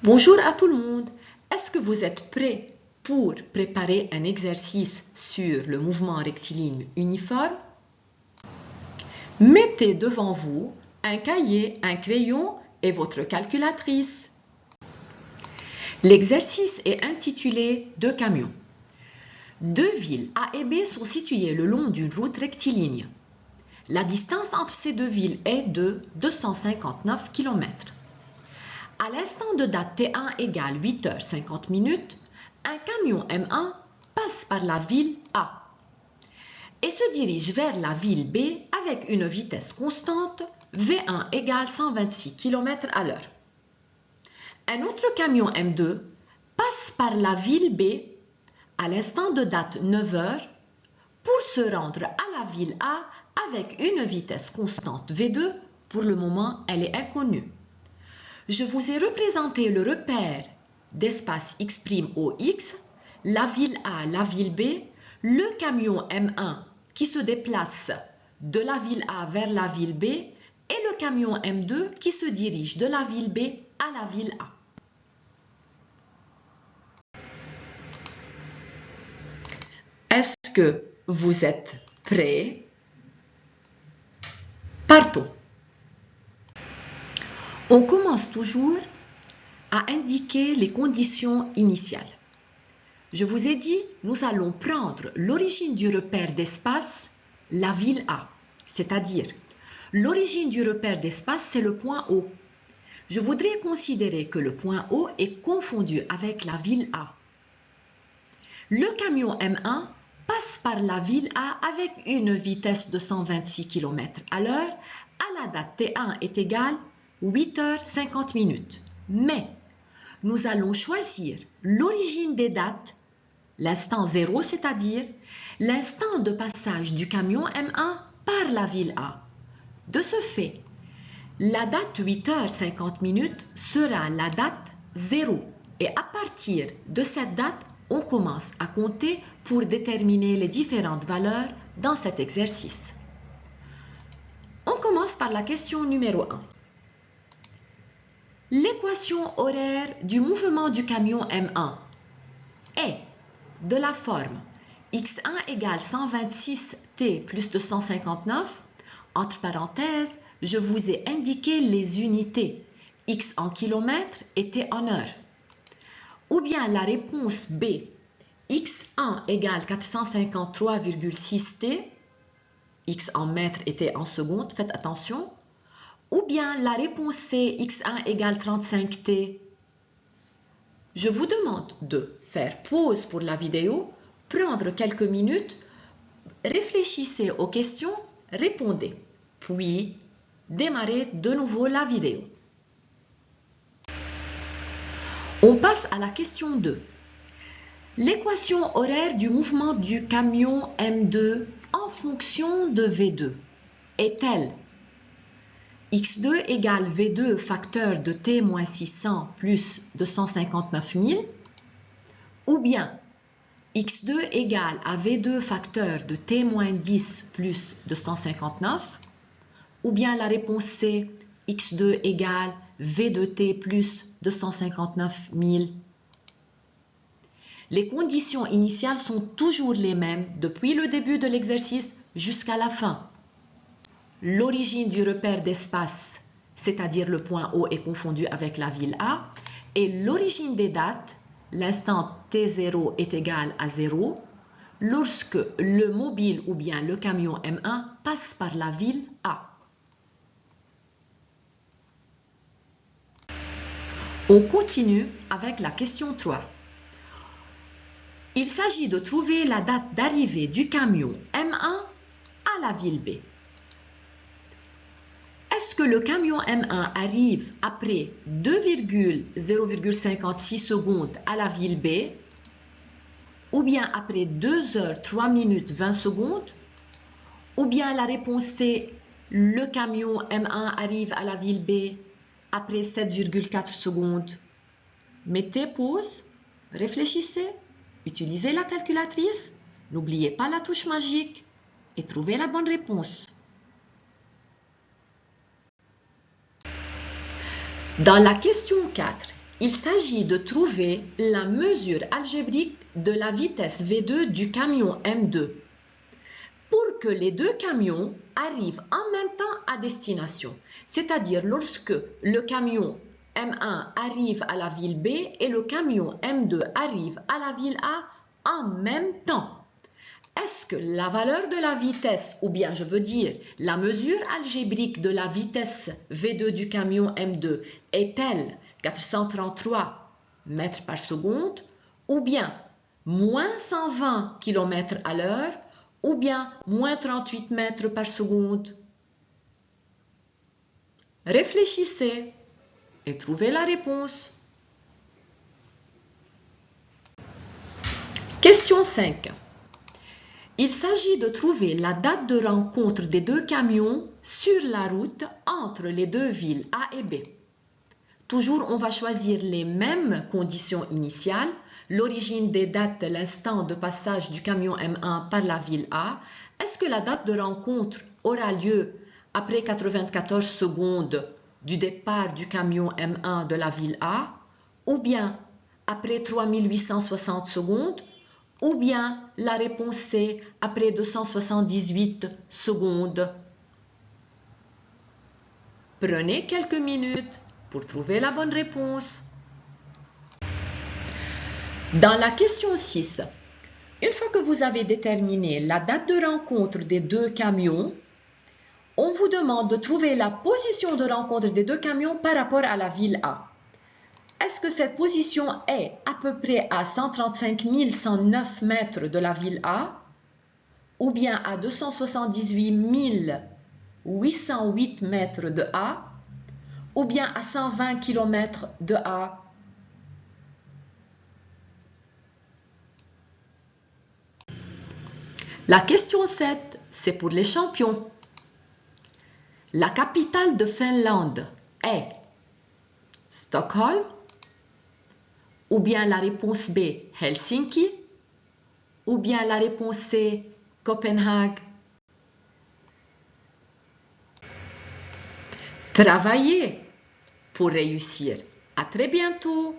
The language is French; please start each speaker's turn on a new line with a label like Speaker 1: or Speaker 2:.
Speaker 1: Bonjour à tout le monde. Est-ce que vous êtes prêts pour préparer un exercice sur le mouvement rectiligne uniforme? Mettez devant vous un cahier, un crayon et votre calculatrice. L'exercice est intitulé « Deux camions ». Deux villes A et B sont situées le long d'une route rectiligne. La distance entre ces deux villes est de 259 km. À l'instant de date T1 égale 8h50, un camion M1 passe par la ville A et se dirige vers la ville B avec une vitesse constante V1 égale 126 km à l'heure. Un autre camion M2 passe par la ville B à l'instant de date 9h pour se rendre à la ville A avec une vitesse constante V2. Pour le moment, elle est inconnue. Je vous ai représenté le repère d'espace X' OX, la ville A, la ville B, le camion M1 qui se déplace de la ville A vers la ville B et le camion M2 qui se dirige de la ville B à la ville A. Est-ce que vous êtes prêts? Partons. On commence toujours à indiquer les conditions initiales. Je vous ai dit, nous allons prendre l'origine du repère d'espace, la ville A, c'est-à-dire l'origine du repère d'espace, c'est le point O. Je voudrais considérer que le point O est confondu avec la ville A. Le camion M1 passe par la ville A avec une vitesse de 126 km à l'heure. À la date T1 est égale 8h50. Mais nous allons choisir l'origine des dates, l'instant 0, c'est-à-dire l'instant de passage du camion M1 par la ville A. De ce fait, la date 8h50 sera la date 0 et à partir de cette date, on commence à compter pour déterminer les différentes valeurs dans cet exercice. On commence par la question numéro 1. L'équation horaire du mouvement du camion M1 est de la forme x1 égale 126t plus 259. Entre parenthèses, je vous ai indiqué les unités x en kilomètres et t en heure. Ou bien la réponse B, x1 égale 453,6t, x en mètres et t en secondes, faites attention. Ou bien la réponse C, x1 égale 35t. Je vous demande de faire pause pour la vidéo, prendre quelques minutes, réfléchissez aux questions, répondez, puis démarrez de nouveau la vidéo. On passe à la question 2. L'équation horaire du mouvement du camion M2 en fonction de V2 est-elle x2 égale V2 facteur de t moins 600 plus 259 000 ou bien x2 égale à V2 facteur de t moins 10 plus 259 ou bien la réponse C, x2 égale V de t plus 259 000. Les conditions initiales sont toujours les mêmes depuis le début de l'exercice jusqu'à la fin. L'origine du repère d'espace, c'est-à-dire le point O, est confondue avec la ville A, et l'origine des dates, l'instant T0 est égal à 0, lorsque le mobile ou bien le camion M1 passe par la ville A. On continue avec la question 3. Il s'agit de trouver la date d'arrivée du camion M1 à la ville B. Est-ce que le camion M1 arrive après 2,056 secondes à la ville B ou bien après 2h03 20 secondes ou bien la réponse C, le camion M1 arrive à la ville B après 7,4 secondes? Mettez pause, réfléchissez, utilisez la calculatrice, n'oubliez pas la touche magique et trouvez la bonne réponse. Dans la question 4, Il s'agit de trouver la mesure algébrique de la vitesse V2 du camion M2 pour que les deux camions arrivent en même temps à destination. C'est-à-dire lorsque le camion M1 arrive à la ville B et le camion M2 arrive à la ville A en même temps. Est-ce que la valeur de la vitesse, ou bien je veux dire la mesure algébrique de la vitesse V2 du camion M2 est-elle 433 mètres par seconde, ou bien moins 120 km à l'heure, ou bien moins 38 mètres par seconde? Réfléchissez et trouvez la réponse. Question 5. Il s'agit de trouver la date de rencontre des deux camions sur la route entre les deux villes A et B. Toujours, on va choisir les mêmes conditions initiales, l'origine des dates, l'instant de passage du camion M1 par la ville A. Est-ce que la date de rencontre aura lieu après 94 secondes du départ du camion M1 de la ville A, ou bien après 3860 secondes, ou bien la réponse C après 278 secondes? Prenez quelques minutes pour trouver la bonne réponse. Dans la question 6, une fois que vous avez déterminé la date de rencontre des deux camions, on vous demande de trouver la position de rencontre des deux camions par rapport à la ville A. Est-ce que cette position est à peu près à 135 109 mètres de la ville A, ou bien à 278 808 mètres de A, ou bien à 120 km de A? La question 7, c'est pour les champions. La capitale de Finlande est Stockholm, ou bien la réponse B, Helsinki, ou bien la réponse C, Copenhague? Travaillez pour réussir. À très bientôt.